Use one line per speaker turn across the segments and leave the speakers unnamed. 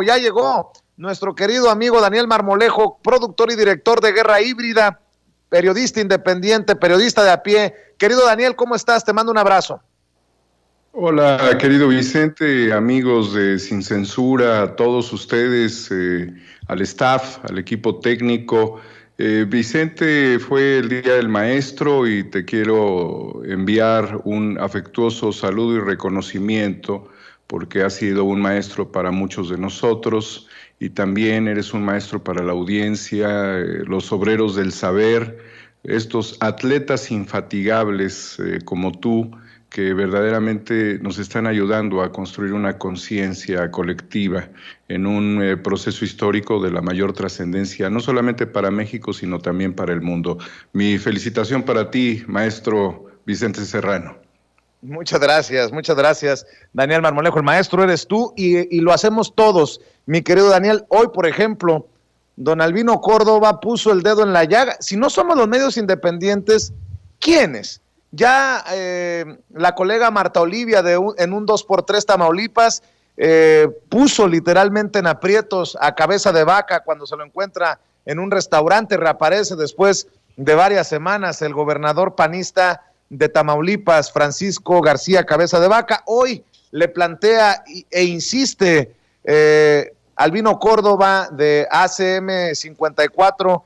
Ya llegó nuestro querido amigo Daniel Marmolejo, productor y director de Guerra Híbrida, periodista independiente, periodista de a pie. Querido Daniel, ¿cómo estás? Te mando un abrazo.
Hola, querido Vicente, amigos de Sin Censura, a todos ustedes, al staff, al equipo técnico. Vicente, fue el Día del Maestro y te quiero enviar un afectuoso saludo y reconocimiento porque has sido un maestro para muchos de nosotros y también eres un maestro para la audiencia, los obreros del saber, estos atletas infatigables como tú, que verdaderamente nos están ayudando a construir una conciencia colectiva en un proceso histórico de la mayor trascendencia, no solamente para México, sino también para el mundo. Mi felicitación para ti, maestro Vicente Serrano.
Muchas gracias, Daniel Marmolejo. El maestro eres tú y lo hacemos todos, mi querido Daniel. Hoy, por ejemplo, don Albino Córdoba puso el dedo en la llaga. Si no somos los medios independientes, ¿quiénes? Ya la colega Marta Olivia en un 2x3 Tamaulipas puso literalmente en aprietos a Cabeza de Vaca cuando se lo encuentra en un restaurante. Reaparece después de varias semanas el gobernador panista de Tamaulipas, Francisco García Cabeza de Vaca. Hoy le plantea e insiste Albino Córdoba de ACM 54,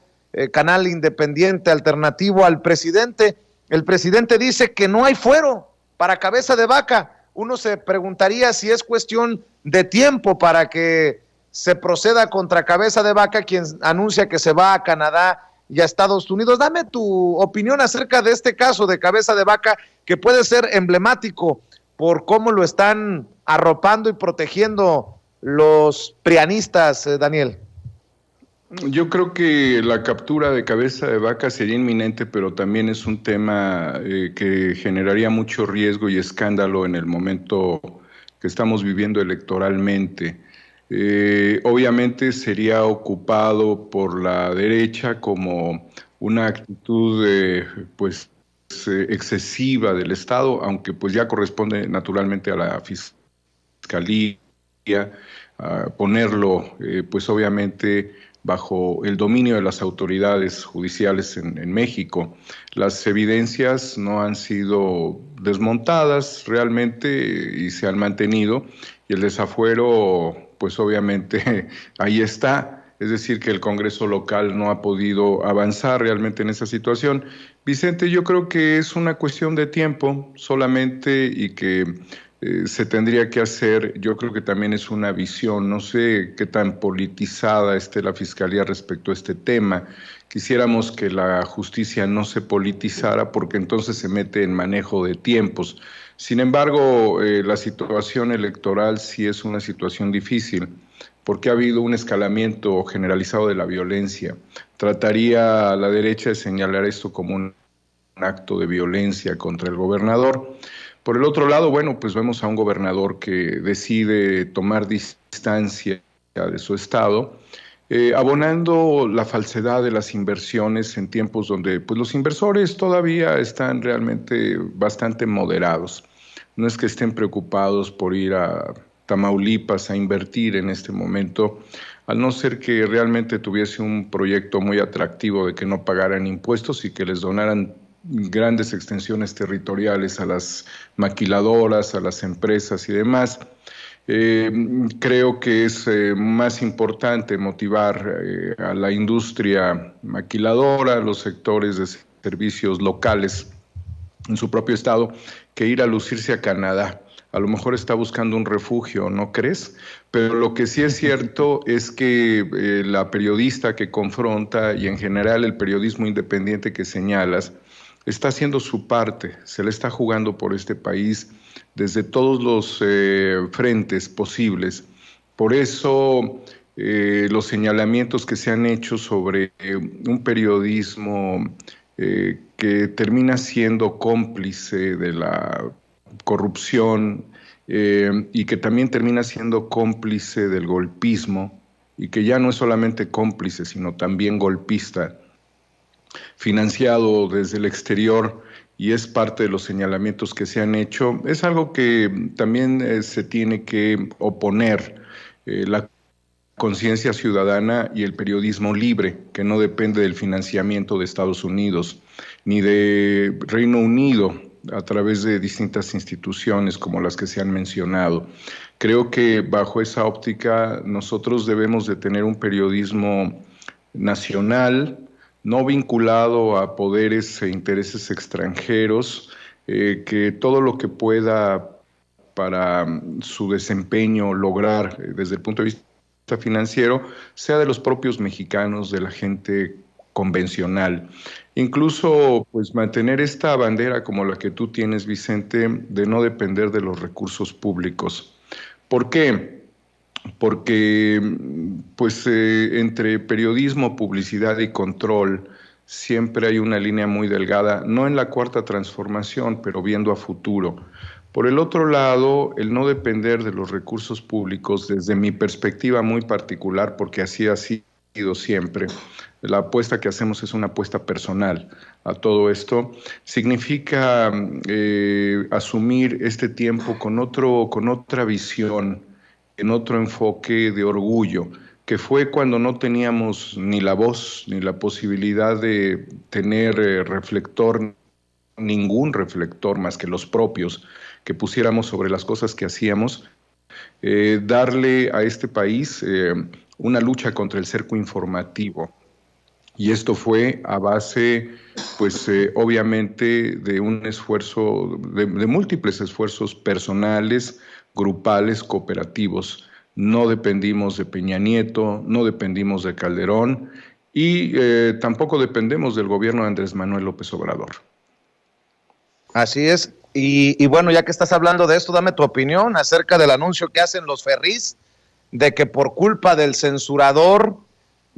canal independiente alternativo al presidente. El presidente dice que no hay fuero para Cabeza de Vaca. Uno se preguntaría si es cuestión de tiempo para que se proceda contra Cabeza de Vaca, quien anuncia que se va a Canadá y a Estados Unidos. Dame tu opinión acerca de este caso de Cabeza de Vaca, que puede ser emblemático por cómo lo están arropando y protegiendo los prianistas, Daniel.
Yo creo que la captura de Cabeza de Vaca sería inminente, pero también es un tema que generaría mucho riesgo y escándalo en el momento que estamos viviendo electoralmente. Obviamente sería ocupado por la derecha como una actitud excesiva del Estado, aunque pues ya corresponde naturalmente a la Fiscalía ponerlo pues obviamente bajo el dominio de las autoridades judiciales en México. Las evidencias no han sido desmontadas realmente y se han mantenido, y el desafuero pues obviamente ahí está. Es decir, que el Congreso local no ha podido avanzar realmente en esa situación. Vicente, yo creo que es una cuestión de tiempo solamente y que se tendría que hacer. Yo creo que también es una visión, no sé qué tan politizada esté la Fiscalía respecto a este tema. Quisiéramos que la justicia no se politizara porque entonces se mete en manejo de tiempos. Sin embargo, la situación electoral sí es una situación difícil porque ha habido un escalamiento generalizado de la violencia. Trataría a la derecha de señalar esto como un acto de violencia contra el gobernador. Por el otro lado, bueno, pues vemos a un gobernador que decide tomar distancia de su estado, abonando la falsedad de las inversiones en tiempos donde pues, los inversores todavía están realmente bastante moderados. No es que estén preocupados por ir a Tamaulipas a invertir en este momento, al no ser que realmente tuviese un proyecto muy atractivo de que no pagaran impuestos y que les donaran grandes extensiones territoriales a las maquiladoras, a las empresas y demás. Creo que es más importante motivar a la industria maquiladora, a los sectores de servicios locales en su propio estado, que ir a lucirse a Canadá. A lo mejor está buscando un refugio, ¿no crees? Pero lo que sí es cierto es que la periodista que confronta y en general el periodismo independiente que señalas, está haciendo su parte, se le está jugando por este país desde todos los frentes posibles. Por eso los señalamientos que se han hecho sobre un periodismo que termina siendo cómplice de la corrupción y que también termina siendo cómplice del golpismo y que ya no es solamente cómplice, sino también golpista, financiado desde el exterior, y es parte de los señalamientos que se han hecho. Es algo que también se tiene que oponer. La conciencia ciudadana y el periodismo libre, que no depende del financiamiento de Estados Unidos ni de Reino Unido a través de distintas instituciones como las que se han mencionado. Creo que bajo esa óptica nosotros debemos de tener un periodismo nacional, no vinculado a poderes e intereses extranjeros, que todo lo que pueda para su desempeño lograr desde el punto de vista financiero sea de los propios mexicanos, de la gente convencional. Incluso, pues, mantener esta bandera como la que tú tienes, Vicente, de no depender de los recursos públicos. ¿Por qué? Porque, pues, entre periodismo, publicidad y control siempre hay una línea muy delgada, no en la cuarta transformación, pero viendo a futuro. Por el otro lado, el no depender de los recursos públicos, desde mi perspectiva muy particular, porque así ha sido siempre, la apuesta que hacemos es una apuesta personal a todo esto, significa asumir este tiempo con otra visión, en otro enfoque de orgullo, que fue cuando no teníamos ni la voz ni la posibilidad de tener reflector, ningún reflector más que los propios, que pusiéramos sobre las cosas que hacíamos, darle a este país una lucha contra el cerco informativo. Y esto fue a base, pues obviamente, de un esfuerzo, de múltiples esfuerzos personales, grupales, cooperativos. No dependimos de Peña Nieto, no dependimos de Calderón y tampoco dependemos del gobierno de Andrés Manuel López Obrador.
Así es. Y bueno, ya que estás hablando de esto, dame tu opinión acerca del anuncio que hacen los Ferrís de que por culpa del censurador,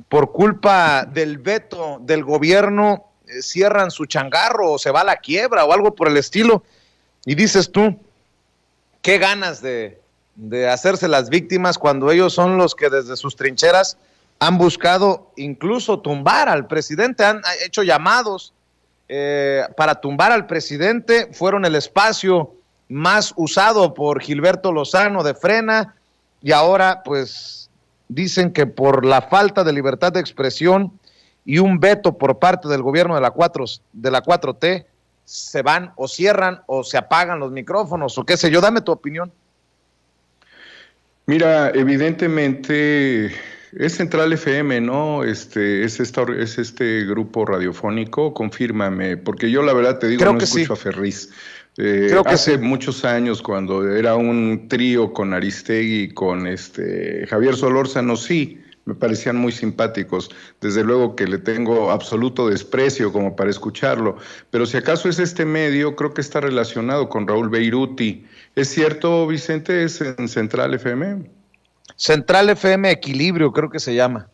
por culpa del veto del gobierno, cierran su changarro o se va a la quiebra o algo por el estilo. Y dices tú, qué ganas de hacerse las víctimas cuando ellos son los que desde sus trincheras han buscado incluso tumbar al presidente, han hecho llamados para tumbar al presidente, fueron el espacio más usado por Gilberto Lozano de Frena, y ahora pues dicen que por la falta de libertad de expresión y un veto por parte del gobierno de la 4T, se van o cierran o se apagan los micrófonos o qué sé yo. Dame tu opinión.
Mira, evidentemente es Central FM, ¿no? Es este grupo radiofónico, confírmame, porque yo la verdad te digo,
creo
no
que
escucho
sí.
a Ferriz.
Hace
muchos años, cuando era un trío con Aristegui y con Javier Solórzano, sí, me parecían muy simpáticos. Desde luego que le tengo absoluto desprecio como para escucharlo, pero si acaso es este medio, creo que está relacionado con Raúl Beiruti. ¿Es cierto, Vicente? ¿Es en Central FM?
Central FM Equilibrio, creo que se llama.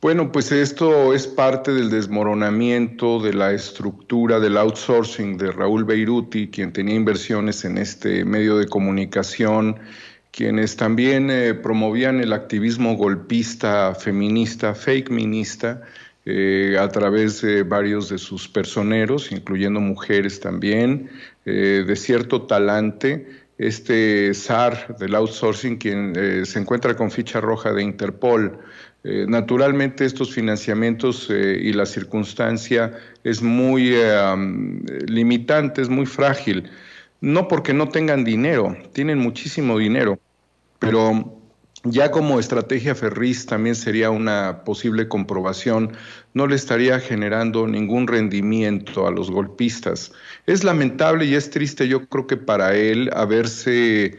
Bueno, pues esto es parte del desmoronamiento de la estructura del outsourcing de Raúl Beiruti, quien tenía inversiones en este medio de comunicación, quienes también promovían el activismo golpista, feminista, fake minista, a través de varios de sus personeros, incluyendo mujeres también, de cierto talante. Este zar del outsourcing, quien se encuentra con ficha roja de Interpol. Naturalmente estos financiamientos y la circunstancia es muy limitante, es muy frágil. No porque no tengan dinero, tienen muchísimo dinero, pero ya como estrategia Ferriz también sería una posible comprobación, no le estaría generando ningún rendimiento a los golpistas. Es lamentable y es triste, yo creo que para él haberse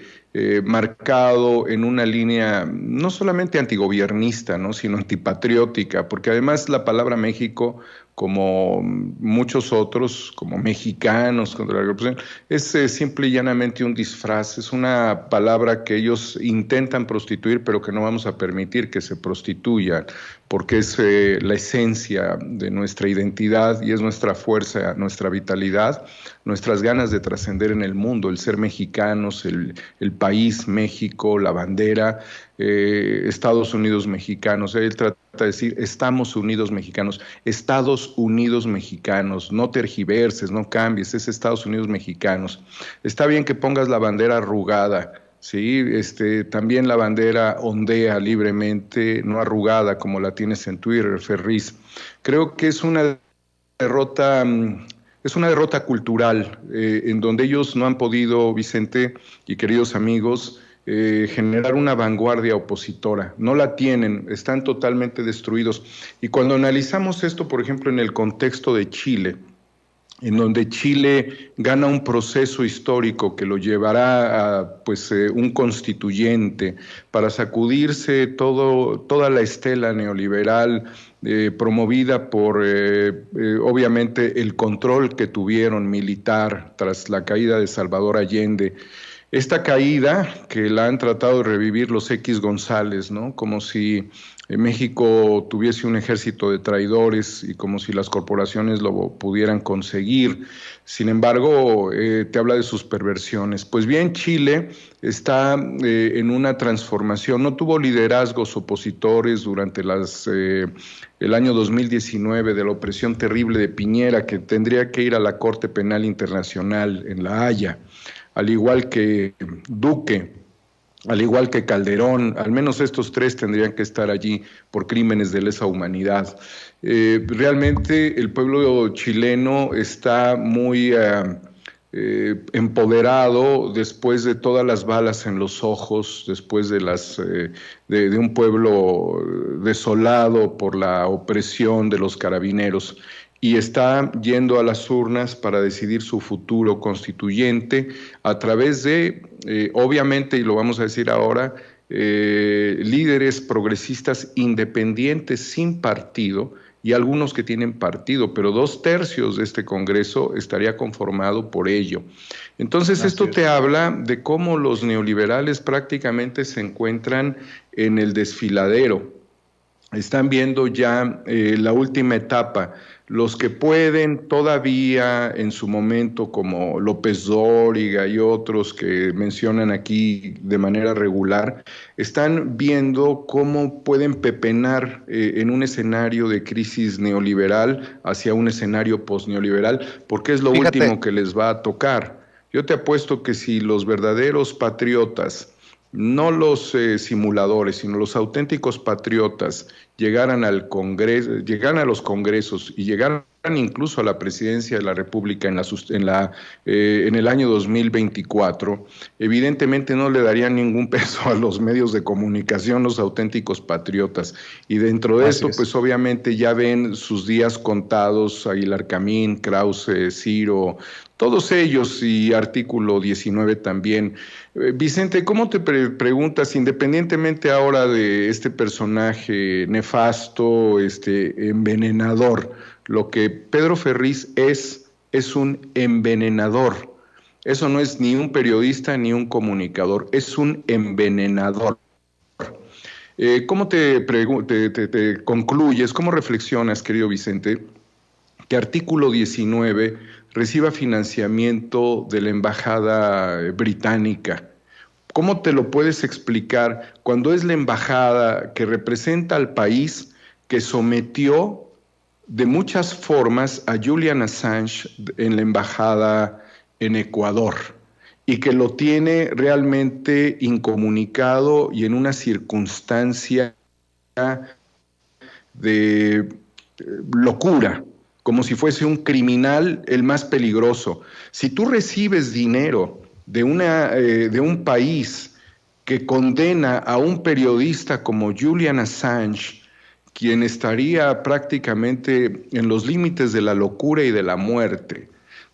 marcado en una línea no solamente antigobiernista, ¿no?, sino antipatriótica, porque además la palabra México, como muchos otros, como mexicanos contra la corrupción, es simple y llanamente un disfraz, es una palabra que ellos intentan prostituir, pero que no vamos a permitir que se prostituya, porque es la esencia de nuestra identidad y es nuestra fuerza, nuestra vitalidad, nuestras ganas de trascender en el mundo, el ser mexicanos, el país México, la bandera, Estados Unidos mexicanos. Él trata de decir, estamos unidos mexicanos, Estados Unidos mexicanos, no tergiverses, no cambies, es Estados Unidos mexicanos. Está bien que pongas la bandera arrugada, ¿sí? También la bandera ondea libremente, no arrugada como la tienes en Twitter, Ferriz. Creo que derrota, es una derrota cultural, en donde ellos no han podido, Vicente y queridos amigos, generar una vanguardia opositora. No la tienen, están totalmente destruidos. Y cuando analizamos esto, por ejemplo, en el contexto de Chile, en donde Chile gana un proceso histórico que lo llevará a un constituyente para sacudirse toda la estela neoliberal promovida por obviamente el control que tuvieron militar tras la caída de Salvador Allende. Esta caída que la han tratado de revivir los X González, ¿no? Como si México tuviese un ejército de traidores y como si las corporaciones lo pudieran conseguir. Sin embargo, te habla de sus perversiones. Pues bien, Chile está en una transformación. No tuvo liderazgos opositores durante el año 2019 de la opresión terrible de Piñera, que tendría que ir a la Corte Penal Internacional en La Haya, al igual que Duque, al igual que Calderón. Al menos estos tres tendrían que estar allí por crímenes de lesa humanidad. Realmente el pueblo chileno está muy empoderado después de todas las balas en los ojos, después de un pueblo desolado por la opresión de los carabineros, y está yendo a las urnas para decidir su futuro constituyente a través de, obviamente, y lo vamos a decir ahora, líderes progresistas independientes sin partido, y algunos que tienen partido, pero 2/3 de este Congreso estaría conformado por ello. Entonces, esto te habla de cómo los neoliberales prácticamente se encuentran en el desfiladero. Están viendo ya la última etapa. Los que pueden todavía en su momento, como López Dóriga y otros que mencionan aquí de manera regular, están viendo cómo pueden pepenar en un escenario de crisis neoliberal hacia un escenario posneoliberal, porque es lo último que les va a tocar. Yo te apuesto que si los verdaderos patriotas, no los simuladores, sino los auténticos patriotas, llegaran al Congreso, llegaran a los congresos y llegaran incluso a la presidencia de la República en el año 2024, evidentemente no le darían ningún peso a los medios de comunicación, los auténticos patriotas. Y dentro de esto, pues obviamente ya ven sus días contados, Aguilar Camín, Krause, Ciro, todos ellos, y artículo 19 también. Vicente, ¿cómo te preguntas, independientemente ahora de este personaje nefasto, envenenador, lo que Pedro Ferriz es un envenenador? Eso no es ni un periodista ni un comunicador, es un envenenador. ¿Cómo te concluyes, cómo reflexionas, querido Vicente, que artículo 19 reciba financiamiento de la embajada británica? ¿Cómo te lo puedes explicar cuando es la embajada que representa al país que sometió de muchas formas a Julian Assange en la embajada en Ecuador y que lo tiene realmente incomunicado y en una circunstancia de locura, como si fuese un criminal el más peligroso? Si tú recibes dinero de un país que condena a un periodista como Julian Assange, quien estaría prácticamente en los límites de la locura y de la muerte,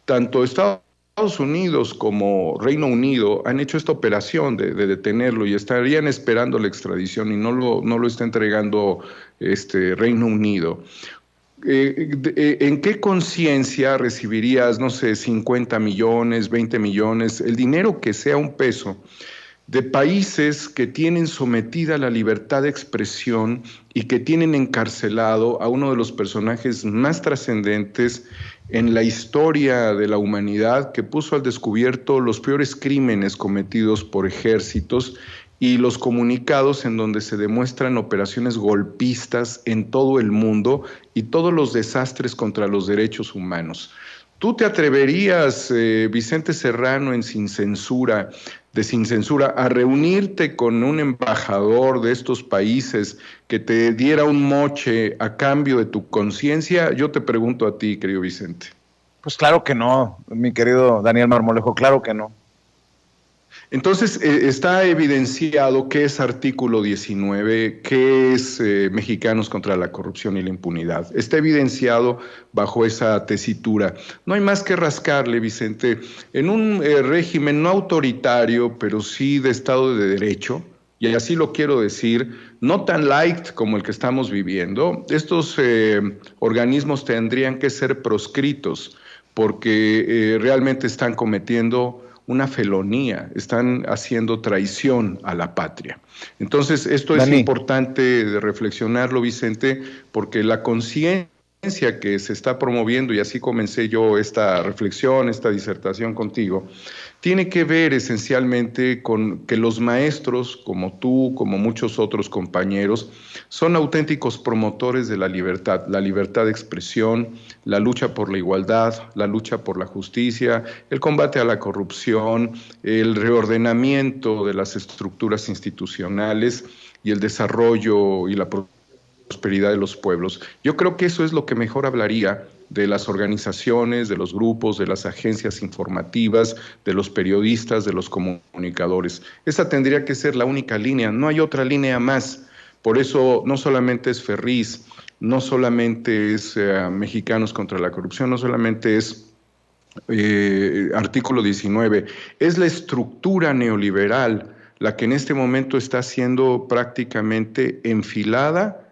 tanto Estados Unidos como Reino Unido han hecho esta operación de detenerlo y estarían esperando la extradición y no lo está entregando Reino Unido. ¿En qué conciencia recibirías, no sé, 50 millones, 20 millones, el dinero que sea un peso, de países que tienen sometida la libertad de expresión y que tienen encarcelado a uno de los personajes más trascendentes en la historia de la humanidad, que puso al descubierto los peores crímenes cometidos por ejércitos y los comunicados en donde se demuestran operaciones golpistas en todo el mundo y todos los desastres contra los derechos humanos? ¿Tú te atreverías, Vicente Serrano, Sin Censura, a reunirte con un embajador de estos países que te diera un moche a cambio de tu conciencia? Yo te pregunto a ti, querido Vicente.
Pues claro que no, mi querido Daniel Marmolejo, claro que no.
Entonces, está evidenciado qué es artículo 19, qué es Mexicanos contra la Corrupción y la Impunidad. Está evidenciado bajo esa tesitura. No hay más que rascarle, Vicente. En un régimen no autoritario, pero sí de Estado de Derecho, y así lo quiero decir, no tan light como el que estamos viviendo, estos organismos tendrían que ser proscritos porque realmente están cometiendo una felonía, están haciendo traición a la patria. Entonces, esto es importante de reflexionarlo, Vicente, porque la conciencia que se está promoviendo, y así comencé yo esta reflexión, esta disertación contigo, tiene que ver esencialmente con que los maestros, como tú, como muchos otros compañeros, son auténticos promotores de la libertad de expresión, la lucha por la igualdad, la lucha por la justicia, el combate a la corrupción, el reordenamiento de las estructuras institucionales y el desarrollo y la prosperidad de los pueblos. Yo creo que eso es lo que mejor hablaría de las organizaciones, de los grupos, de las agencias informativas, de los periodistas, de los comunicadores. Esa tendría que ser la única línea, no hay otra línea más. Por eso no solamente es Ferriz, no solamente es Mexicanos contra la Corrupción, no solamente es artículo 19, es la estructura neoliberal la que en este momento está siendo prácticamente enfilada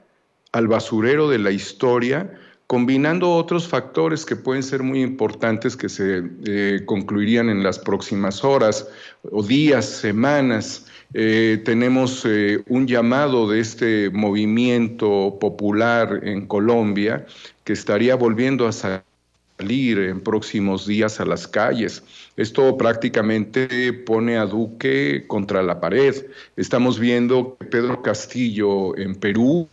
al basurero de la historia, combinando otros factores que pueden ser muy importantes que se concluirían en las próximas horas o días, semanas. Tenemos un llamado de este movimiento popular en Colombia que estaría volviendo a salir en próximos días a las calles. Esto prácticamente pone a Duque contra la pared. Estamos viendo que Pedro Castillo en Perú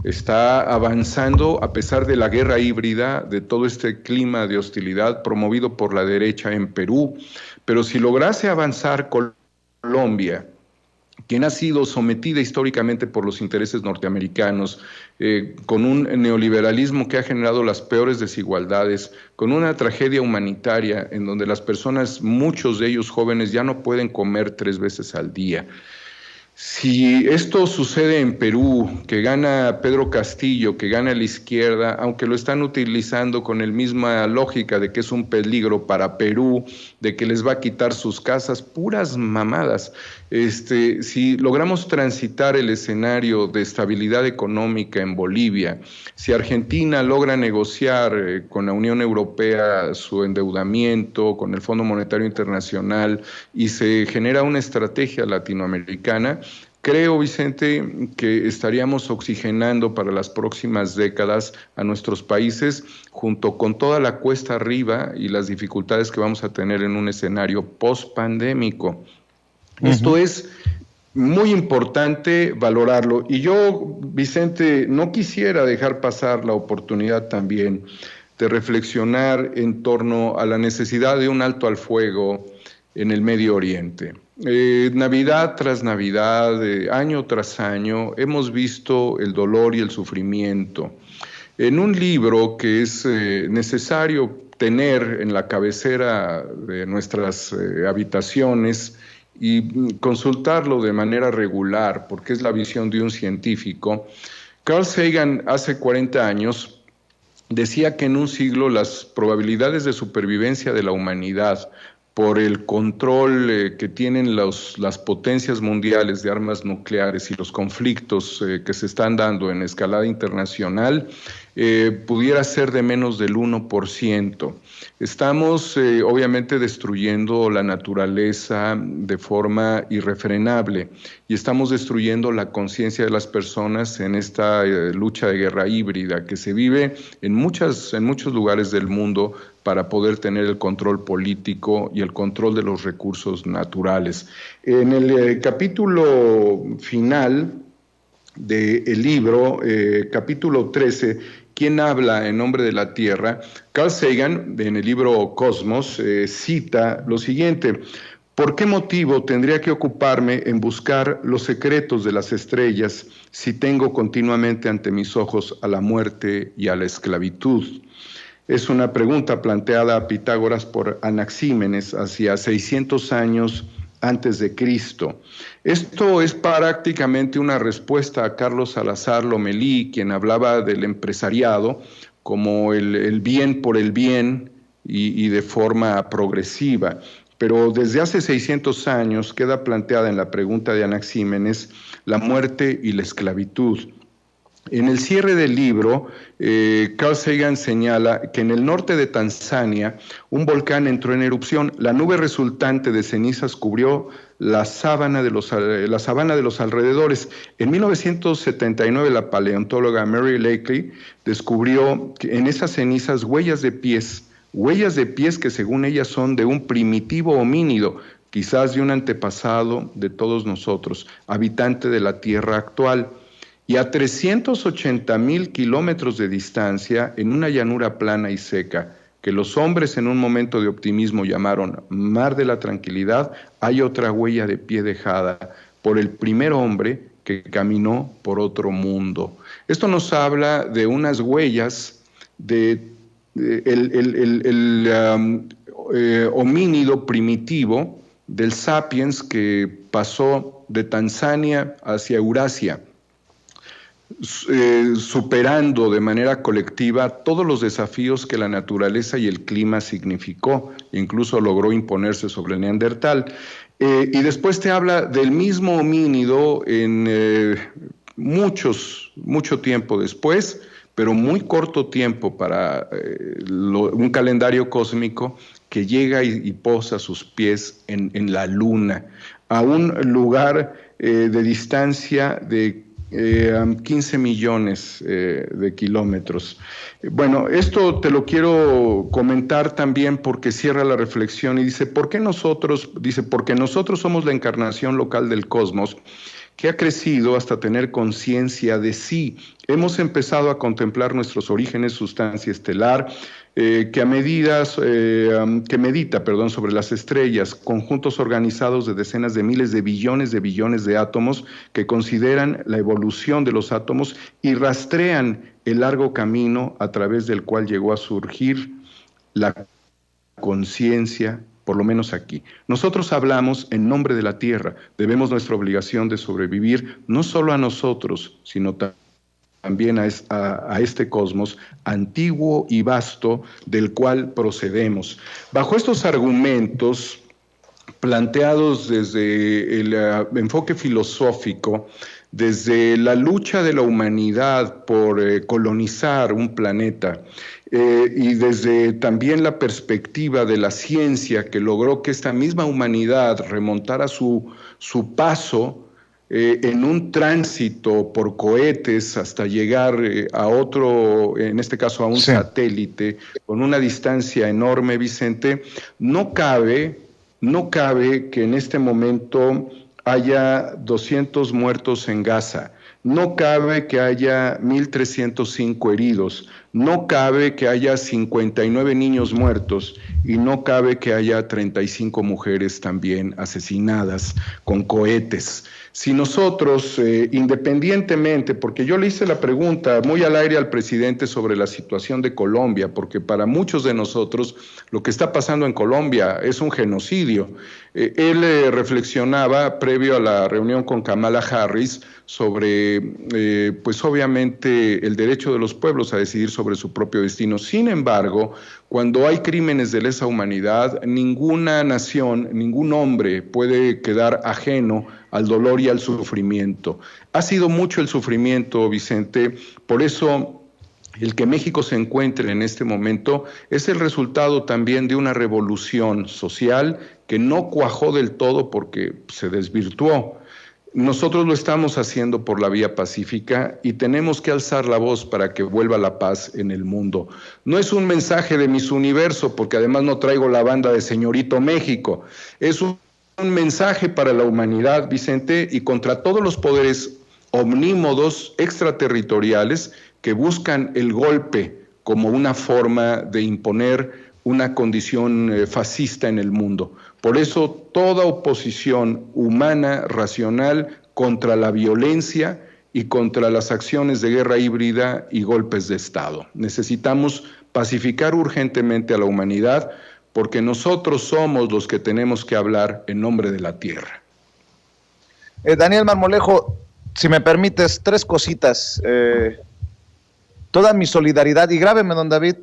está avanzando a pesar de la guerra híbrida, de todo este clima de hostilidad promovido por la derecha en Perú. Pero si lograse avanzar Colombia, quien ha sido sometida históricamente por los intereses norteamericanos, con un neoliberalismo que ha generado las peores desigualdades, con una tragedia humanitaria en donde las personas, muchos de ellos jóvenes, ya no pueden comer 3 veces al día. Si esto sucede en Perú, que gana Pedro Castillo, que gana la izquierda, aunque lo están utilizando con la misma lógica de que es un peligro para Perú, de que les va a quitar sus casas, puras mamadas. Si logramos transitar el escenario de estabilidad económica en Bolivia, si Argentina logra negociar con la Unión Europea su endeudamiento, con el Fondo Monetario Internacional, y se genera una estrategia latinoamericana, creo, Vicente, que estaríamos oxigenando para las próximas décadas a nuestros países, junto con toda la cuesta arriba y las dificultades que vamos a tener en un escenario post-pandémico. Esto es muy importante valorarlo. Y yo, Vicente, no quisiera dejar pasar la oportunidad también de reflexionar en torno a la necesidad de un alto al fuego en el Medio Oriente. Navidad tras Navidad, año tras año, hemos visto el dolor y el sufrimiento. En un libro que es necesario tener en la cabecera de nuestras habitaciones y consultarlo de manera regular, porque es la visión de un científico, Carl Sagan hace 40 años decía que en un siglo las probabilidades de supervivencia de la humanidad por el control que tienen las potencias mundiales de armas nucleares y los conflictos que se están dando en escalada internacional, pudiera ser de menos del 1%. Estamos obviamente destruyendo la naturaleza de forma irrefrenable y estamos destruyendo la conciencia de las personas en esta lucha de guerra híbrida que se vive en muchos lugares del mundo para poder tener el control político y el control de los recursos naturales. En el capítulo final del libro, capítulo 13, ¿Quién habla en nombre de la Tierra? Carl Sagan, en el libro Cosmos, cita lo siguiente: ¿por qué motivo tendría que ocuparme en buscar los secretos de las estrellas si tengo continuamente ante mis ojos a la muerte y a la esclavitud? Es una pregunta planteada a Pitágoras por Anaxímenes hacia 600 años antes de Cristo. Esto es prácticamente una respuesta a Carlos Salazar Lomelí, quien hablaba del empresariado como el bien por el bien y de forma progresiva. Pero desde hace 600 años queda planteada en la pregunta de Anaxímenes la muerte y la esclavitud. En el cierre del libro, Carl Sagan señala que en el norte de Tanzania un volcán entró en erupción. La nube resultante de cenizas cubrió la sabana de los alrededores. En 1979, la paleontóloga Mary Leakey descubrió en esas cenizas huellas de pies que según ella son de un primitivo homínido, quizás de un antepasado de todos nosotros, habitante de la Tierra actual. Y a 380,000 kilómetros de distancia, en una llanura plana y seca, que los hombres en un momento de optimismo llamaron Mar de la Tranquilidad, hay otra huella de pie dejada por el primer hombre que caminó por otro mundo. Esto nos habla de unas huellas de homínido primitivo del sapiens que pasó de Tanzania hacia Eurasia, superando de manera colectiva todos los desafíos que la naturaleza y el clima significó, incluso logró imponerse sobre el Neandertal. Y después te habla del mismo homínido en mucho tiempo después, pero muy corto tiempo para un calendario cósmico, que llega y posa sus pies en la Luna, a un lugar de distancia de 15 millones de kilómetros. Bueno, esto te lo quiero comentar también porque cierra la reflexión y dice, porque nosotros somos la encarnación local del cosmos, que ha crecido hasta tener conciencia de sí. Hemos empezado a contemplar nuestros orígenes, sustancia estelar, que medita sobre las estrellas, conjuntos organizados de decenas de miles de billones de átomos que consideran la evolución de los átomos y rastrean el largo camino a través del cual llegó a surgir la conciencia, por lo menos aquí. Nosotros hablamos en nombre de la Tierra, debemos nuestra obligación de sobrevivir no solo a nosotros, sino también a este cosmos antiguo y vasto del cual procedemos. Bajo estos argumentos planteados desde el enfoque filosófico, desde la lucha de la humanidad por colonizar un planeta, y desde también la perspectiva de la ciencia que logró que esta misma humanidad remontara su paso en un tránsito por cohetes hasta llegar a otro, en este caso a un satélite, con una distancia enorme, Vicente, no cabe que en este momento haya 200 muertos en Gaza, no cabe que haya 1,305 heridos, no cabe que haya 59 niños muertos y no cabe que haya 35 mujeres también asesinadas con cohetes. Si nosotros, independientemente, porque yo le hice la pregunta muy al aire al presidente sobre la situación de Colombia, porque para muchos de nosotros lo que está pasando en Colombia es un genocidio. Él reflexionaba previo a la reunión con Kamala Harris sobre, pues obviamente, el derecho de los pueblos a decidir sobre su propio destino. Sin embargo, cuando hay crímenes de lesa humanidad, ninguna nación, ningún hombre puede quedar ajeno al dolor y al sufrimiento. Ha sido mucho el sufrimiento, Vicente, por eso el que México se encuentre en este momento es el resultado también de una revolución social que no cuajó del todo porque se desvirtuó. Nosotros lo estamos haciendo por la vía pacífica y tenemos que alzar la voz para que vuelva la paz en el mundo. No es un mensaje de Miss Universo, porque además no traigo la banda de Señorito México. Es un mensaje para la humanidad, Vicente, y contra todos los poderes omnímodos extraterritoriales que buscan el golpe como una forma de imponer una condición fascista en el mundo. Por eso toda oposición humana, racional, contra la violencia y contra las acciones de guerra híbrida y golpes de Estado. Necesitamos pacificar urgentemente a la humanidad, porque nosotros somos los que tenemos que hablar en nombre de la tierra.
Daniel Marmolejo, si me permites, 3 cositas. Toda mi solidaridad, y grábeme, don David,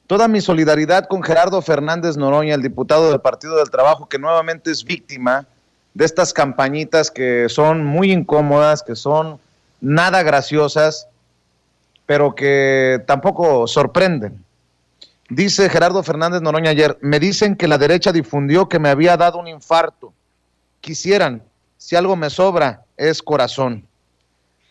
toda mi solidaridad con Gerardo Fernández Noroña, el diputado del Partido del Trabajo, que nuevamente es víctima de estas campañitas que son muy incómodas, que son nada graciosas, pero que tampoco sorprenden. Dice Gerardo Fernández Noroña ayer: me dicen que la derecha difundió que me había dado un infarto. Quisieran, si algo me sobra, es corazón.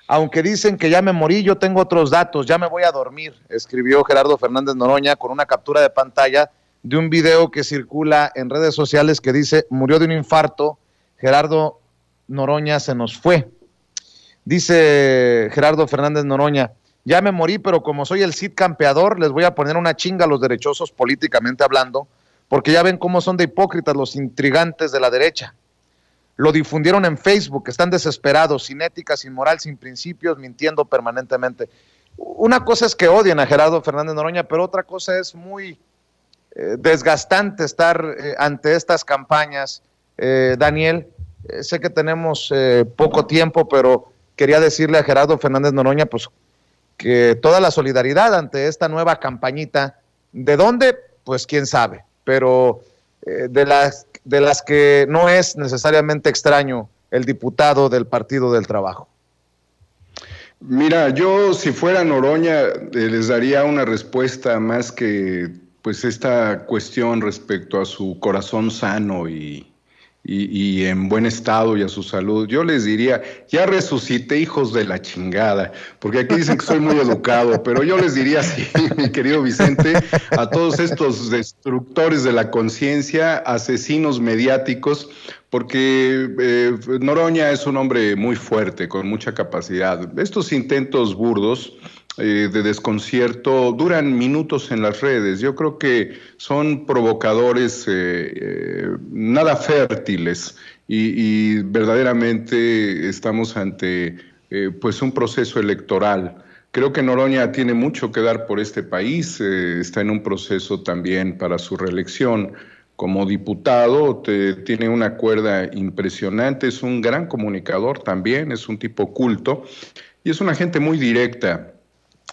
Aunque dicen que ya me morí, yo tengo otros datos, ya me voy a dormir, escribió Gerardo Fernández Noroña con una captura de pantalla de un video que circula en redes sociales que dice: murió de un infarto, Gerardo Noroña se nos fue. Dice Gerardo Fernández Noroña: ya me morí, pero como soy el Cid campeador, les voy a poner una chinga a los derechosos políticamente hablando, porque ya ven cómo son de hipócritas los intrigantes de la derecha. Lo difundieron en Facebook, están desesperados, sin ética, sin moral, sin principios, mintiendo permanentemente. Una cosa es que odian a Gerardo Fernández Noroña, pero otra cosa es muy desgastante estar ante estas campañas. Daniel, sé que tenemos poco tiempo, pero quería decirle a Gerardo Fernández Noroña pues que toda la solidaridad ante esta nueva campañita. ¿De dónde? Pues quién sabe, pero de las que no es necesariamente extraño el diputado del Partido del Trabajo.
Mira, yo si fuera Noroña les daría una respuesta más que pues esta cuestión respecto a su corazón sano y en buen estado y a su salud. Yo les diría: ya resucité, hijos de la chingada, porque aquí dicen que soy muy educado, pero yo les diría así, mi querido Vicente, a todos estos destructores de la conciencia, asesinos mediáticos, porque Noroña es un hombre muy fuerte, con mucha capacidad. Estos intentos burdos de desconcierto duran minutos en las redes. Yo creo que son provocadores nada fértiles y verdaderamente estamos ante pues un proceso electoral. Creo que Noroña tiene mucho que dar por este país, está en un proceso también para su reelección como diputado, tiene una cuerda impresionante, es un gran comunicador también, es un tipo culto y es una gente muy directa.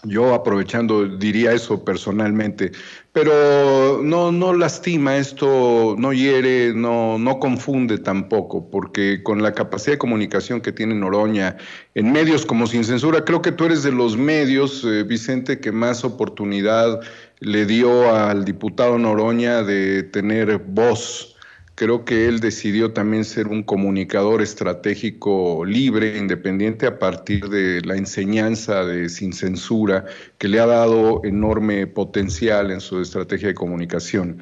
Yo aprovechando diría eso personalmente, pero no lastima esto, no hiere, no confunde tampoco, porque con la capacidad de comunicación que tiene Noroña en medios como Sin Censura, creo que tú eres de los medios, Vicente, que más oportunidad le dio al diputado Noroña de tener voz. Creo que él decidió también ser un comunicador estratégico libre, independiente, a partir de la enseñanza de Sin Censura, que le ha dado enorme potencial en su estrategia de comunicación.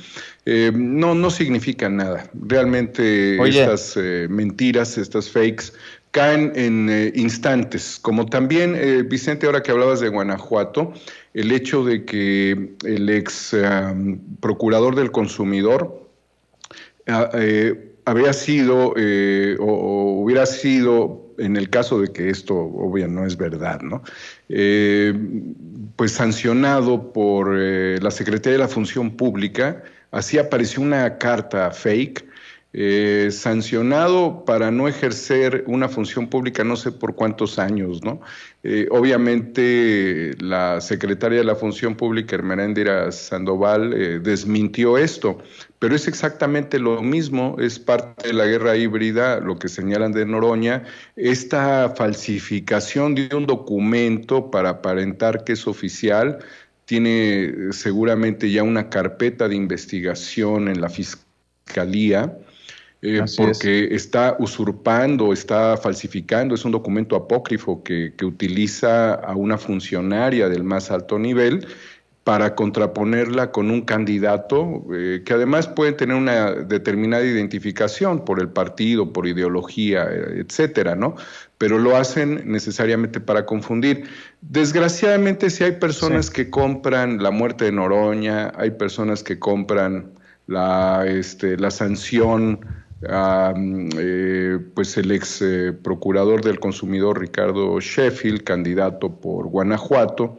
No significa nada. Realmente estas mentiras, estas fakes, caen en instantes. Como también, Vicente, ahora que hablabas de Guanajuato, el hecho de que el ex procurador del consumidor habría sido o hubiera sido, en el caso de que esto obvio no es verdad, ¿no? Pues sancionado por la Secretaría de la Función Pública. Así apareció una carta fake, sancionado para no ejercer una función pública no sé por cuántos años, ¿no? Obviamente la secretaria de la Función Pública, Ermeréndira Sandoval, desmintió esto, pero es exactamente lo mismo, es parte de la guerra híbrida, lo que señalan de Noroña, esta falsificación de un documento para aparentar que es oficial, tiene seguramente ya una carpeta de investigación en la Fiscalía, porque está usurpando, está falsificando, es un documento apócrifo que utiliza a una funcionaria del más alto nivel para contraponerla con un candidato que además puede tener una determinada identificación por el partido, por ideología, etcétera, ¿no? Pero lo hacen necesariamente para confundir. Desgraciadamente, sí hay personas que compran la muerte de Noroña, hay personas que compran la sanción a pues el ex procurador del consumidor Ricardo Sheffield, candidato por Guanajuato,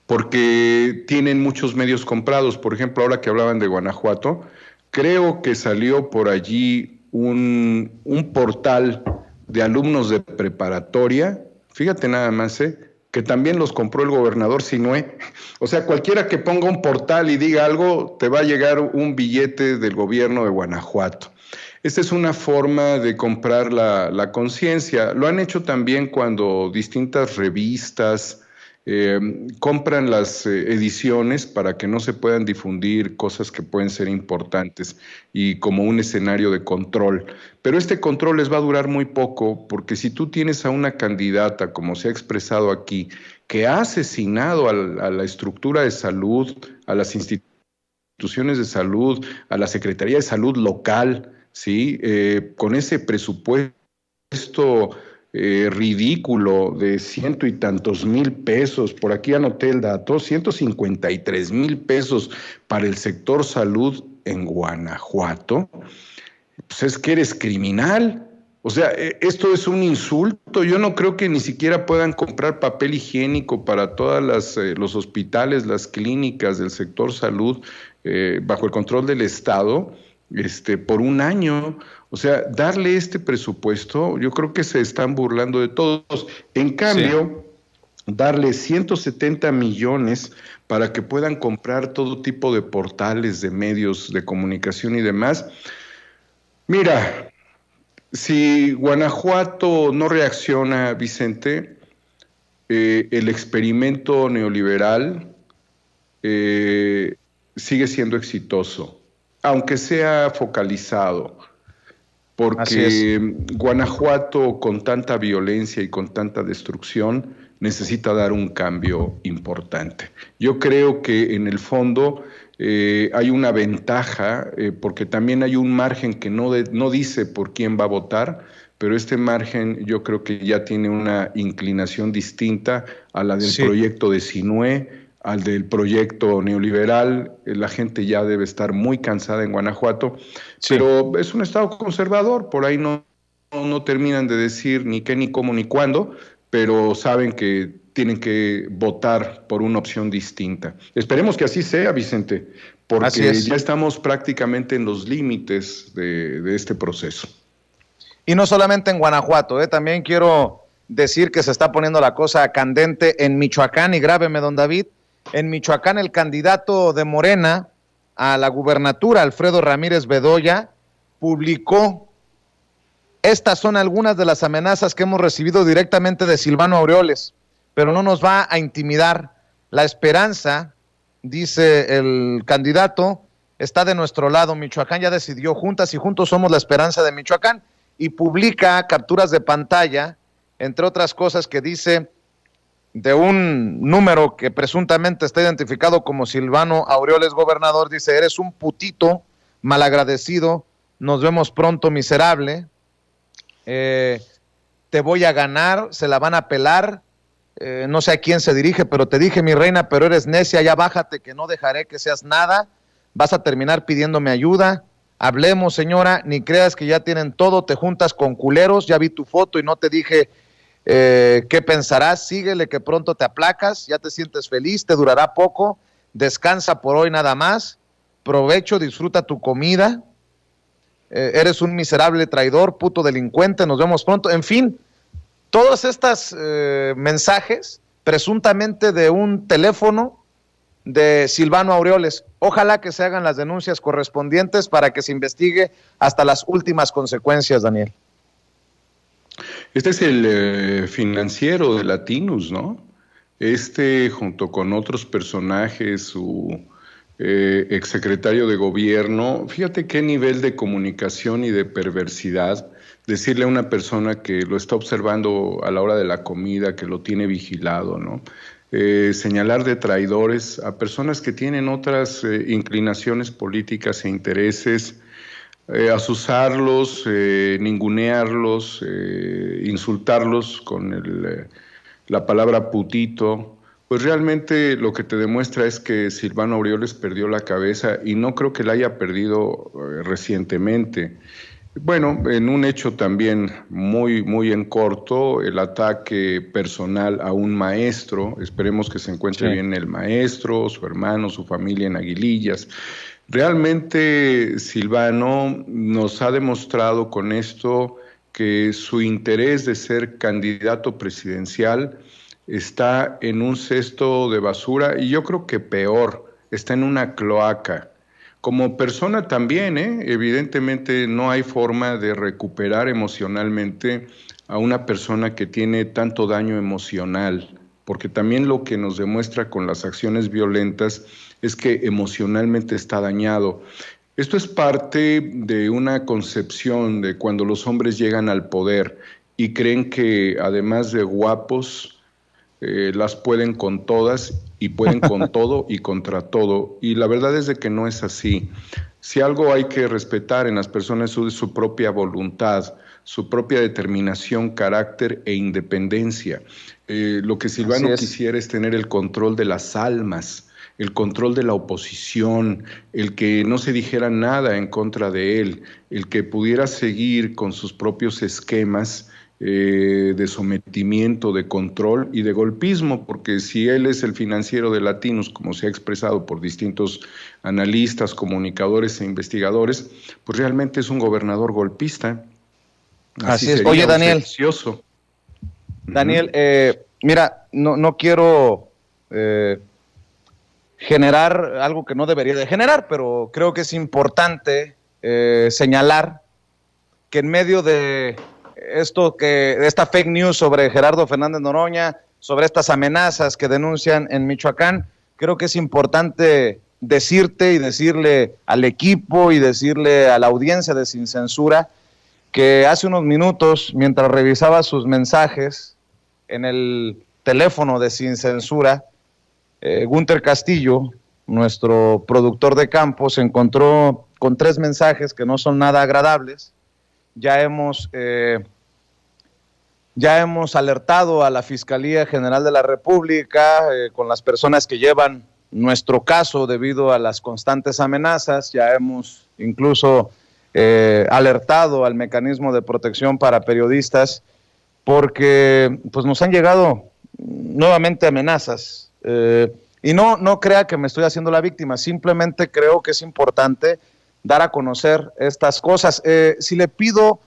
porque tienen muchos medios comprados. Por ejemplo, ahora que hablaban de Guanajuato, creo que salió por allí un portal de alumnos de preparatoria, fíjate nada más, que también los compró el gobernador Sinué. O sea, cualquiera que ponga un portal y diga algo, te va a llegar un billete del gobierno de Guanajuato. Esta es una forma de comprar la conciencia. Lo han hecho también cuando distintas revistas compran las ediciones para que no se puedan difundir cosas que pueden ser importantes y como un escenario de control. Pero este control les va a durar muy poco, porque si tú tienes a una candidata, como se ha expresado aquí, que ha asesinado a la estructura de salud, a las instituciones de salud, a la Secretaría de Salud local, ¿sí? Con ese presupuesto ridículo de ciento y tantos mil pesos, por aquí anoté el dato, 153,000 pesos para el sector salud en Guanajuato, pues es que eres criminal. O sea, esto es un insulto. Yo no creo que ni siquiera puedan comprar papel higiénico para todas los hospitales, las clínicas del sector salud bajo el control del Estado por un año. O sea, darle este presupuesto, yo creo que se están burlando de todos. En cambio, darle 170 millones para que puedan comprar todo tipo de portales, de medios de comunicación y demás. Mira, si Guanajuato no reacciona, Vicente, el experimento neoliberal sigue siendo exitoso, aunque sea focalizado. Porque Guanajuato, con tanta violencia y con tanta destrucción, necesita dar un cambio importante. Yo creo que en el fondo hay una ventaja, porque también hay un margen que no dice por quién va a votar, pero este margen yo creo que ya tiene una inclinación distinta a la del proyecto de Sinué, al del proyecto neoliberal. La gente ya debe estar muy cansada en Guanajuato, pero es un estado conservador, por ahí no terminan de decir ni qué, ni cómo, ni cuándo, pero saben que tienen que votar por una opción distinta. Esperemos que así sea, Vicente, porque ya estamos prácticamente en los límites de este proceso.
Y no solamente en Guanajuato, también quiero decir que se está poniendo la cosa candente en Michoacán, y grábeme, don David. En Michoacán, el candidato de Morena a la gubernatura, Alfredo Ramírez Bedoya, publicó: estas son algunas de las amenazas que hemos recibido directamente de Silvano Aureoles, pero no nos va a intimidar. La esperanza, dice el candidato, está de nuestro lado. Michoacán ya decidió, juntas y juntos somos la esperanza de Michoacán. Y publica capturas de pantalla, entre otras cosas, que dice de un número que presuntamente está identificado como Silvano Aureoles, gobernador. Dice: eres un putito malagradecido, nos vemos pronto, miserable, te voy a ganar, se la van a pelar, no sé a quién se dirige, pero te dije, mi reina, pero eres necia, ya bájate, que no dejaré que seas nada, vas a terminar pidiéndome ayuda. Hablemos, señora, ni creas que ya tienen todo, te juntas con culeros, ya vi tu foto y no te dije qué pensarás. Síguele, que pronto te aplacas, ya te sientes feliz, te durará poco, descansa por hoy nada más, provecho, disfruta tu comida, eres un miserable traidor, puto delincuente, nos vemos pronto. En fin, todos estos mensajes, presuntamente de un teléfono de Silvano Aureoles. Ojalá que se hagan las denuncias correspondientes para que se investigue hasta las últimas consecuencias, Daniel.
Este es el financiero de Latinus, ¿no? Junto con otros personajes, su exsecretario de gobierno, fíjate qué nivel de comunicación y de perversidad, decirle a una persona que lo está observando a la hora de la comida, que lo tiene vigilado, ¿no? señalar de traidores a personas que tienen otras inclinaciones políticas e intereses, asusarlos, ningunearlos, insultarlos con la palabra putito, pues realmente lo que te demuestra es que Silvano Aureoles perdió la cabeza y no creo que la haya perdido recientemente. Bueno, en un hecho también muy en corto, el ataque personal a un maestro, esperemos que se encuentre bien el maestro, su hermano, su familia en Aguilillas. Realmente Silvano nos ha demostrado con esto que su interés de ser candidato presidencial está en un cesto de basura y yo creo que peor, está en una cloaca. Como persona también, evidentemente no hay forma de recuperar emocionalmente a una persona que tiene tanto daño emocional, porque también lo que nos demuestra con las acciones violentas es que emocionalmente está dañado. Esto es parte de una concepción de cuando los hombres llegan al poder y creen que además de guapos, las pueden con todas y pueden con todo y contra todo. Y la verdad es de que no es así. Si algo hay que respetar en las personas es su propia voluntad, su propia determinación, carácter e independencia. Lo que Silvano quisiera es tener el control de las almas, el control de la oposición, el que no se dijera nada en contra de él, el que pudiera seguir con sus propios esquemas de sometimiento, de control y de golpismo, porque si él es el financiero de Latinos, como se ha expresado por distintos analistas, comunicadores e investigadores, pues realmente es un gobernador golpista.
Así es. Oye, Daniel. Daniel, mira, no quiero generar algo que no debería de generar, pero creo que es importante señalar que en medio de esta fake news sobre Gerardo Fernández Noroña, sobre estas amenazas que denuncian en Michoacán, creo que es importante decirte y decirle al equipo y decirle a la audiencia de Sin Censura que hace unos minutos, mientras revisaba sus mensajes en el teléfono de Sin Censura, Gunter Castillo, nuestro productor de campo, se encontró con 3 mensajes que no son nada agradables. Ya hemos alertado a la Fiscalía General de la República con las personas que llevan nuestro caso debido a las constantes amenazas. Ya hemos incluso alertado al mecanismo de protección para periodistas porque pues nos han llegado nuevamente amenazas. Y no crea que me estoy haciendo la víctima, simplemente creo que es importante dar a conocer estas cosas. Si le pido,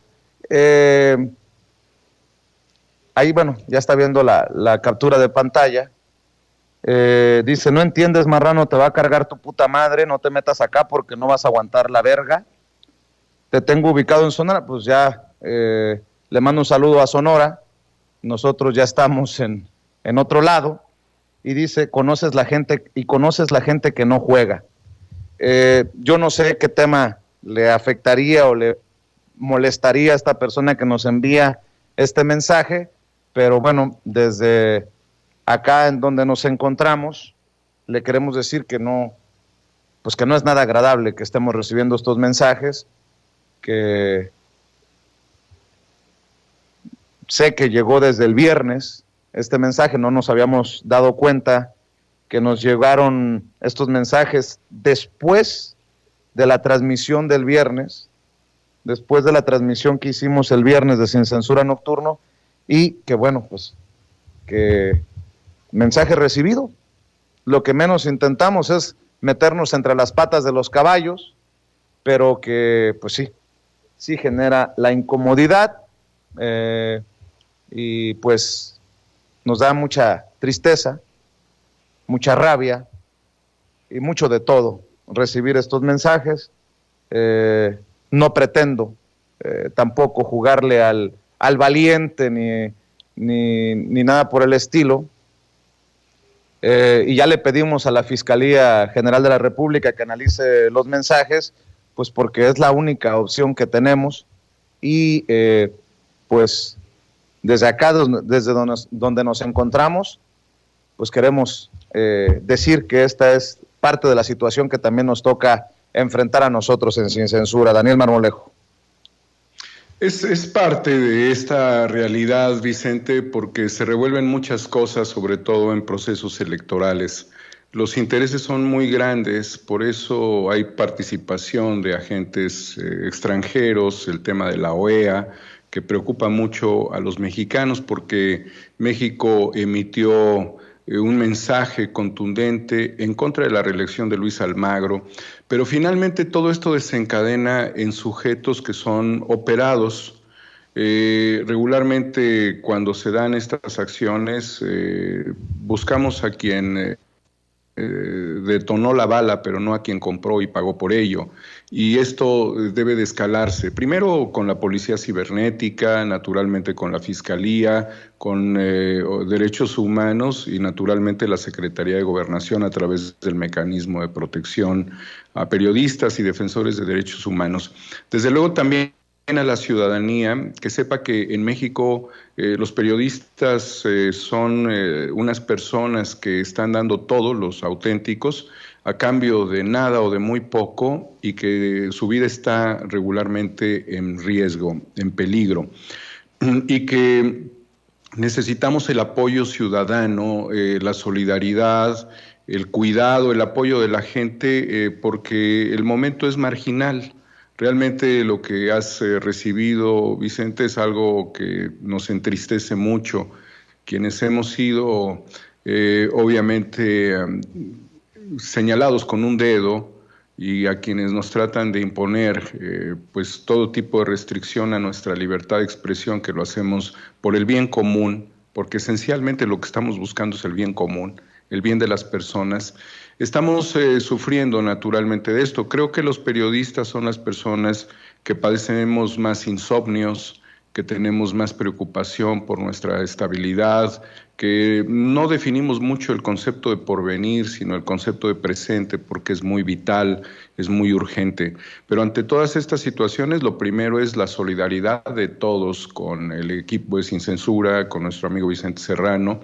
ahí bueno, ya está viendo la captura de pantalla, dice, no entiendes, marrano, te va a cargar tu puta madre, no te metas acá porque no vas a aguantar la verga, te tengo ubicado en Sonora, pues ya le mando un saludo a Sonora, nosotros ya estamos en otro lado, y dice, conoces la gente que no juega. Yo no sé qué tema le afectaría o le molestaría a esta persona que nos envía este mensaje, pero bueno, desde acá en donde nos encontramos, le queremos decir que no es nada agradable que estemos recibiendo estos mensajes, que sé que llegó desde el viernes este mensaje, no nos habíamos dado cuenta que nos llegaron estos mensajes después de la transmisión del viernes, después de la transmisión que hicimos el viernes de Sin Censura Nocturno, y que bueno, pues, que mensaje recibido. Lo que menos intentamos es meternos entre las patas de los caballos, pero que pues sí genera la incomodidad, y pues nos da mucha tristeza, mucha rabia y mucho de todo recibir estos mensajes. No pretendo tampoco jugarle al valiente ni nada por el estilo. Y ya le pedimos a la Fiscalía General de la República que analice los mensajes, pues porque es la única opción que tenemos. Y pues desde acá, desde donde nos encontramos, pues queremos decir que esta es parte de la situación que también nos toca enfrentar a nosotros en Sin Censura. Daniel Marmolejo.
Es parte de esta realidad, Vicente, porque se revuelven muchas cosas, sobre todo en procesos electorales. Los intereses son muy grandes, por eso hay participación de agentes extranjeros, el tema de la OEA, que preocupa mucho a los mexicanos porque México emitió un mensaje contundente en contra de la reelección de Luis Almagro, pero finalmente todo esto desencadena en sujetos que son operados. Regularmente cuando se dan estas acciones buscamos a quien detonó la bala, pero no a quien compró y pagó por ello. Y esto debe de escalarse, primero con la Policía Cibernética, naturalmente con la Fiscalía, con Derechos Humanos y naturalmente la Secretaría de Gobernación a través del mecanismo de protección a periodistas y defensores de derechos humanos. Desde luego también a la ciudadanía, que sepa que en México los periodistas son unas personas que están dando todo, los auténticos, a cambio de nada o de muy poco, y que su vida está regularmente en riesgo, en peligro, y que necesitamos el apoyo ciudadano, la solidaridad, el cuidado, el apoyo de la gente, porque el momento es marginal. Realmente lo que has recibido, Vicente, es algo que nos entristece mucho. Quienes hemos sido, obviamente, señalados con un dedo y a quienes nos tratan de imponer pues todo tipo de restricción a nuestra libertad de expresión, que lo hacemos por el bien común, porque esencialmente lo que estamos buscando es el bien común, el bien de las personas. Estamos sufriendo naturalmente de esto. Creo que los periodistas son las personas que padecemos más insomnios, que tenemos más preocupación por nuestra estabilidad, que no definimos mucho el concepto de porvenir, sino el concepto de presente, porque es muy vital, es muy urgente. Pero ante todas estas situaciones, lo primero es la solidaridad de todos con el equipo de Sin Censura, con nuestro amigo Vicente Serrano.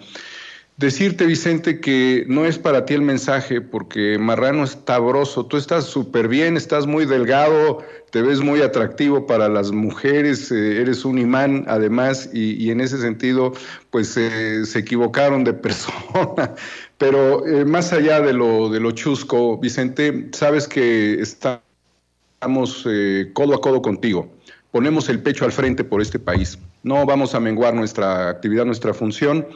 Decirte, Vicente, que no es para ti el mensaje, porque Marrano es sabroso, tú estás súper bien, estás muy delgado, te ves muy atractivo para las mujeres, eres un imán además, y en ese sentido, pues se equivocaron de persona. Pero más allá de lo chusco, Vicente, sabes que estamos codo a codo contigo. Ponemos el pecho al frente por este país. No vamos a menguar nuestra actividad, nuestra función,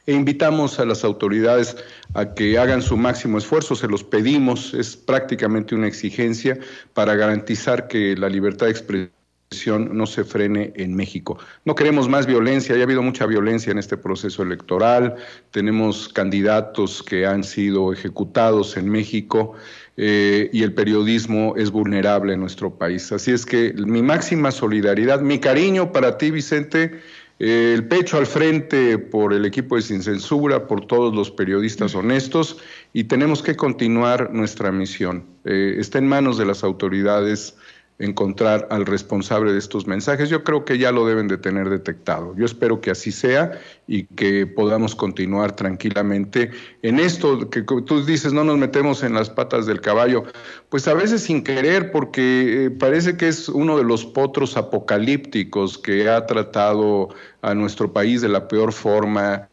e invitamos a las autoridades a que hagan su máximo esfuerzo, se los pedimos, es prácticamente una exigencia para garantizar que la libertad de expresión no se frene en México. No queremos más violencia, ya ha habido mucha violencia en este proceso electoral, tenemos candidatos que han sido ejecutados en México y el periodismo es vulnerable en nuestro país. Así es que mi máxima solidaridad, mi cariño para ti, Vicente, el pecho al frente por el equipo de Sin Censura, por todos los periodistas honestos, y tenemos que continuar nuestra misión. Está en manos de las autoridades encontrar al responsable de estos mensajes. Yo creo que ya lo deben de tener detectado. Yo espero que así sea y que podamos continuar tranquilamente en esto que tú dices, no nos metemos en las patas del caballo, pues a veces sin querer, porque parece que es uno de los potros apocalípticos que ha tratado a nuestro país de la peor forma,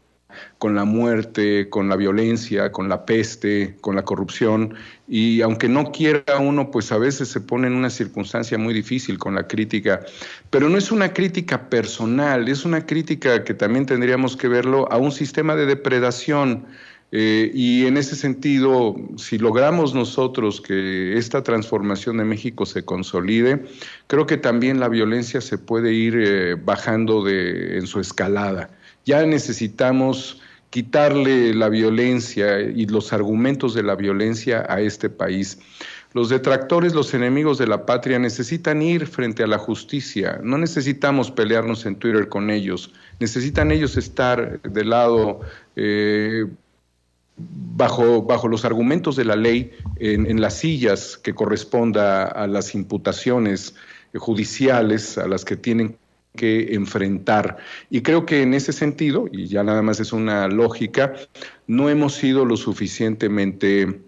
con la muerte, con la violencia, con la peste, con la corrupción, y aunque no quiera uno, pues a veces se pone en una circunstancia muy difícil con la crítica, pero no es una crítica personal, es una crítica que también tendríamos que verlo a un sistema de depredación, y en ese sentido, si logramos nosotros que esta transformación de México se consolide, creo que también la violencia se puede ir bajando en su escalada. Ya necesitamos quitarle la violencia y los argumentos de la violencia a este país. Los detractores, los enemigos de la patria necesitan ir frente a la justicia. No necesitamos pelearnos en Twitter con ellos. Necesitan ellos estar del lado bajo los argumentos de la ley en las sillas que corresponda a las imputaciones judiciales a las que tienen que enfrentar. Y creo que en ese sentido, y ya nada más es una lógica, no hemos sido lo suficientemente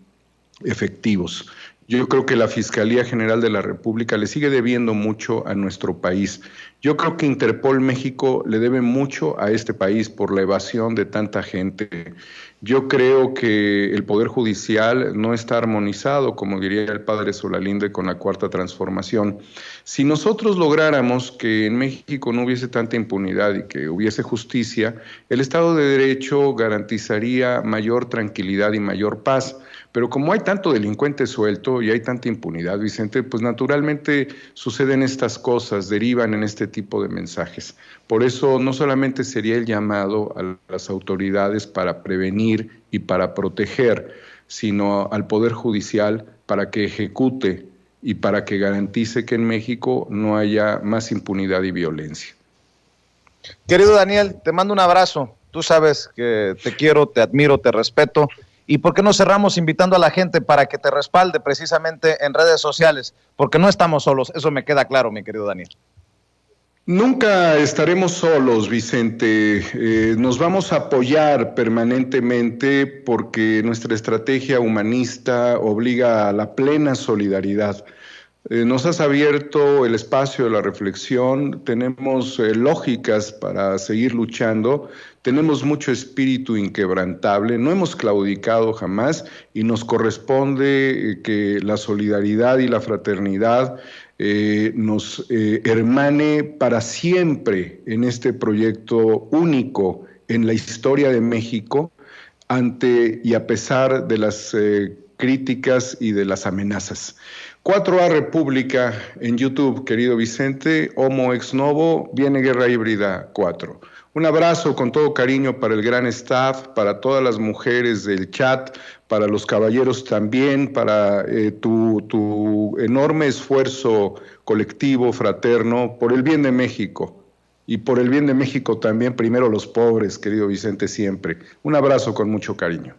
efectivos. Yo creo que la Fiscalía General de la República le sigue debiendo mucho a nuestro país. Yo creo que Interpol México le debe mucho a este país por la evasión de tanta gente. Yo creo que el Poder Judicial no está armonizado, como diría el padre Solalinde, con la Cuarta Transformación. Si nosotros lográramos que en México no hubiese tanta impunidad y que hubiese justicia, el Estado de Derecho garantizaría mayor tranquilidad y mayor paz. Pero como hay tanto delincuente suelto y hay tanta impunidad, Vicente, pues naturalmente suceden estas cosas, derivan en este tipo de mensajes. Por eso no solamente sería el llamado a las autoridades para prevenir y para proteger, sino al Poder Judicial para que ejecute y para que garantice que en México no haya más impunidad y violencia.
Querido Daniel, te mando un abrazo. Tú sabes que te quiero, te admiro, te respeto. ¿Y por qué no cerramos invitando a la gente para que te respalde precisamente en redes sociales? Porque no estamos solos, eso me queda claro, mi querido Daniel.
Nunca estaremos solos, Vicente. Nos vamos a apoyar permanentemente porque nuestra estrategia humanista obliga a la plena solidaridad. Nos has abierto el espacio de la reflexión, tenemos lógicas para seguir luchando, tenemos mucho espíritu inquebrantable, no hemos claudicado jamás y nos corresponde que la solidaridad y la fraternidad nos hermane para siempre en este proyecto único en la historia de México, ante y a pesar de las críticas y de las amenazas. 4A República en YouTube, querido Vicente, Homo Ex Novo, Viene Guerra Híbrida 4. Un abrazo con todo cariño para el gran staff, para todas las mujeres del chat, para los caballeros también, para tu enorme esfuerzo colectivo, fraterno, por el bien de México. Y por el bien de México también, primero los pobres, querido Vicente, siempre. Un abrazo con mucho cariño.